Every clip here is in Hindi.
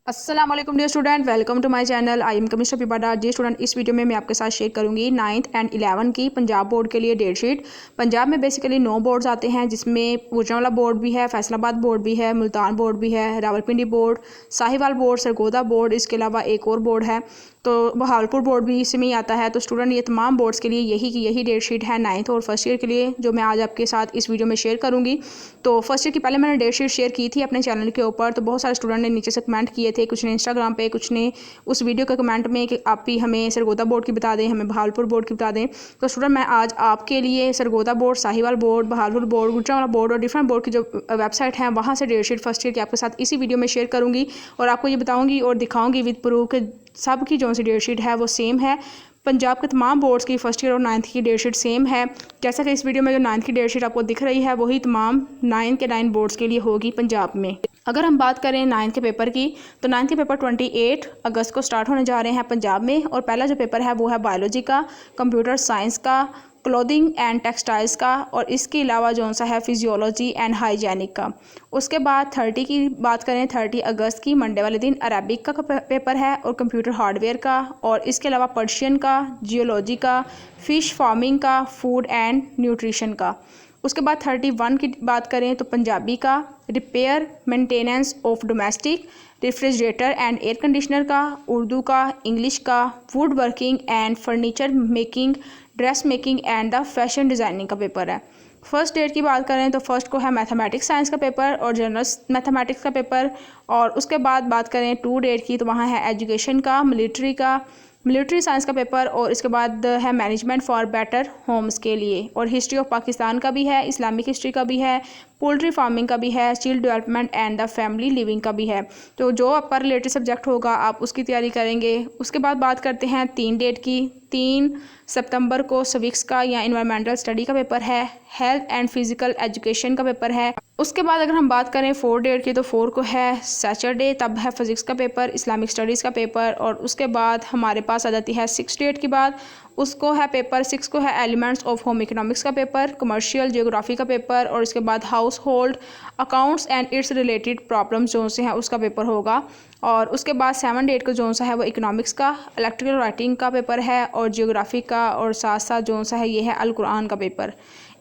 अस्सलाम वालेकुम dear student, welcome to my channel. I am chemist Habiba. Dear student, इस वीडियो में मैं आपके साथ शेयर करूंगी 9th एंड 11 की पंजाब बोर्ड के लिए डेट शीट। पंजाब में बेसिकली 9 बोर्ड्स आते हैं, जिसमें गुजरांवाला बोर्ड भी है, फैसलाबाद बोर्ड भी है, मुल्तान बोर्ड भी है, Rawalpindi board, Sahiwal board, Sargodha board, इसके अलावा एक और बोर्ड है तो बहावलपुर बोर्ड भी इसमें ही आता है। तो स्टूडेंट, ये तमाम बोर्ड्स के लिए यही डेट शीट है 9th और फर्स्ट ईयर के लिए, जो मैं आज आपके साथ इस वीडियो में शेयर करूंगी। तो फर्स्ट ईयर की पहले मैंने डेट शीट शेयर की थी अपने चैनल के ऊपर, तो बहुत सारे स्टूडेंट ने नीचे से कमेंट किए थे, कुछ ने इंस्टाग्राम पे, कुछ ने उस वीडियो के कमेंट में कि आप भी हमें सरगोदा बोर्ड की बता दें, हमें बहावलपुर बोर्ड की बता दें। तो स्टूडेंट, मैं आज आपके लिए Sargodha board, Sahiwal board, Bahawalpur board, Gujranwala board और डिफरेंट बोर्ड की जो वेबसाइट है वहाँ से डेट शीट फर्स्ट ईयर की आपके साथ इसी वीडियो में शेयर करूँगी और आपको ये बताऊँगी और दिखाऊँगी विद प्रूफ कि सब की जो सी डेट शीट है वो सेम है। पंजाब के तमाम बोर्ड्स की फर्स्ट ईयर और 9th की डेट शीट सेम है। जैसा कि इस वीडियो में जो 9th की डेट शीट आपको दिख रही है वही तमाम 9 के 9 बोर्ड्स के लिए होगी पंजाब में। अगर हम बात करें 9th के पेपर की, तो 9th के पेपर 28 अगस्त को स्टार्ट होने जा रहे हैं पंजाब में। और पहला जो पेपर है वो है बायोलॉजी का, कंप्यूटर साइंस का, क्लोथिंग एंड टेक्सटाइल्स का, और इसके अलावा जो सा है फिजियोलॉजी एंड हाइजेनिक का। उसके बाद 30 की बात करें, 30 अगस्त की मंडे वाले दिन अरेबिक का पेपर है और कंप्यूटर हार्डवेयर का, और इसके अलावा पर्शियन का, जियोलॉजी का, फिश फार्मिंग का, फूड एंड न्यूट्रिशन का। उसके बाद 31 की बात करें तो पंजाबी का, repair maintenance of domestic refrigerator and air conditioner का, उर्दू का, इंग्लिश का, would working and furniture making, dress making and the fashion designing का पेपर है। फर्स्ट डेट की बात करें तो फर्स्ट को है मैथमेटिक्स साइंस का पेपर और जनरल मैथमेटिक्स का पेपर। और उसके बाद बात करें 2 डेट की तो वहाँ है एजुकेशन का, मिलिट्री साइंस का पेपर, और इसके बाद है मैनेजमेंट फॉर बेटर होम्स के लिए, और हिस्ट्री ऑफ पाकिस्तान का भी है, इस्लामिक हिस्ट्री का भी है, पोल्ट्री फार्मिंग का भी है, child development and the family living का भी है। तो जो आपका रिलेटेड सब्जेक्ट होगा आप उसकी तैयारी करेंगे। उसके बाद बात करते हैं 3 डेट की। 3 सितंबर को सिविक्स का या इन्वायरमेंटल स्टडी का पेपर है, हेल्थ एंड फिजिकल एजुकेशन का पेपर है। उसके बाद अगर हम बात करें 4 डेट की तो 4 को है सैटरडे, तब है फिजिक्स का पेपर, इस्लामिक स्टडीज़ का पेपर। और उसके बाद हमारे पास आ जाती है 6 डेट की बात, उसको है पेपर 6 को है एलिमेंट्स ऑफ होम इकोनॉमिक्स का पेपर, कमर्शियल जियोग्राफी का पेपर, और इसके बाद house hold accounts and it's related problems जो से हैं उसका पेपर होगा। और उसके बाद 7 डेट को जो सा है वो इकोनॉमिक्स का, इलेक्ट्रिकल राइटिंग का पेपर है और जियोग्राफी का, और साथ साथ जो सा है ये है अल कुरान का पेपर।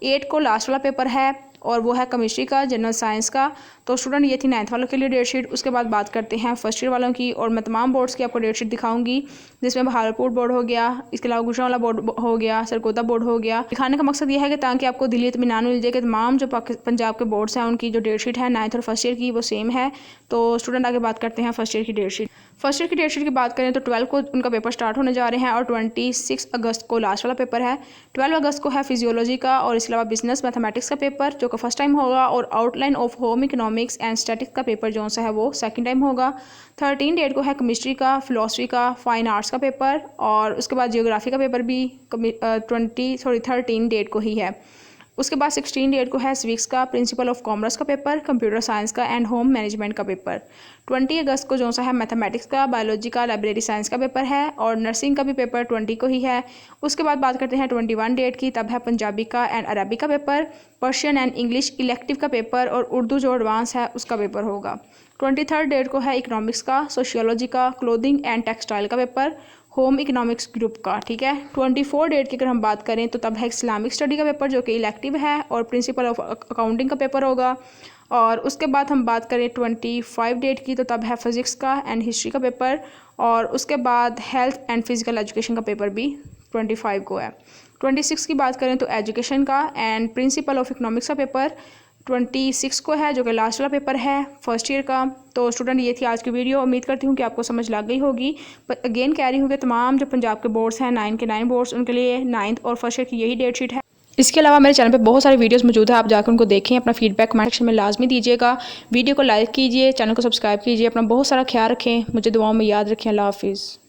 8 को लास्ट वाला पेपर है और वो है केमिस्ट्री का, जनरल साइंस का। तो स्टूडेंट, ये थी 9th वालों के लिए डेट शीट। उसके बाद बात करते हैं फर्स्ट ईयर वालों की, और मैं तमाम बोर्ड्स की आपको डेट शीट दिखाऊंगी, जिसमें बहावलपुर बोर्ड हो गया, इसके अलावा गुजरांवाला बोर्ड हो गया, सरगोदा बोर्ड हो गया। दिखाने का मकसद ये है कि ताकि आपको दिली इत्मीनान मिल जाए कि तमाम जो पंजाब के बोर्ड्स हैं उनकी जो डेट शीट है 9th और फर्स्ट ईयर की वो सेम है। तो स्टूडेंट, आगे बात करते हैं फर्स्ट ईयर की डेट शीट। फर्स्ट ईयर की डेट शीट की बात करें तो 12 को उनका पेपर स्टार्ट होने जा रहे हैं और 26 अगस्त को लास्ट वाला पेपर है। 12 अगस्त को है फिजियोलॉजी का और इसके अलावा बिजनेस मैथमेटिक्स का पेपर जो कि फर्स्ट टाइम होगा, और outline of home economics and statics का पेपर जो सा है वो सेकंड टाइम होगा। 13 डेट को है केमिस्ट्री का, फिलोसफी का, फाइन आर्ट्स का पेपर, और उसके बाद जियोग्राफी का पेपर भी 13 डेट को ही है। उसके बाद 16 डेट को है सिविक्स का, प्रिंसिपल ऑफ कॉमर्स का पेपर, कंप्यूटर साइंस का एंड होम मैनेजमेंट का पेपर। 20 अगस्त को जो सा है मैथमेटिक्स का, बायोलॉजी का, लाइब्रेरी साइंस का पेपर है, और नर्सिंग का भी पेपर 20 को ही है। उसके बाद बात करते हैं 21 डेट की, तब है पंजाबी का एंड अरबी का paper, Persian and English elective का पेपर, और उर्दू जो एडवांस है उसका पेपर होगा। 23 डेट को है इकोनॉमिक्स का, सोशियोलॉजी का, क्लोथिंग एंड टेक्सटाइल का पेपर, होम इकोनॉमिक्स ग्रुप का, ठीक है। 24 डेट की अगर हम बात करें तो तब है इस्लामिक स्टडी का पेपर जो कि इलेक्टिव है, और प्रिंसिपल ऑफ अकाउंटिंग का पेपर होगा। और उसके बाद हम बात करें 25 डेट की तो तब है फिजिक्स का एंड हिस्ट्री का पेपर, और उसके बाद हेल्थ एंड फिजिकल एजुकेशन का पेपर भी 25 को है। 26 की बात करें तो एजुकेशन का एंड प्रिंसिपल ऑफ इकोनॉमिक्स का पेपर 26 को है जो कि लास्ट वाला पेपर है फर्स्ट ईयर का। तो स्टूडेंट, ये थी आज की वीडियो। उम्मीद करती हूँ कि आपको समझ लग गई होगी। पर अगेन कह रही हूँ कि तमाम जो पंजाब के बोर्ड्स हैं 9 के 9 बोर्ड्स, उनके लिए 9th और फर्स्ट ईयर की यही डेट शीट है। इसके अलावा मेरे चैनल पे बहुत सारे वीडियोस मौजूद है, आप जाकर उनको देखें। अपना फीडबैक कमेंट सेक्शन में लाजमी दीजिएगा। वीडियो को लाइक कीजिए, चैनल को सब्सक्राइब कीजिए। अपना बहुत सारा ख्याल रखें, मुझे दुआओं में याद रखें। अल्लाह हाफिज़।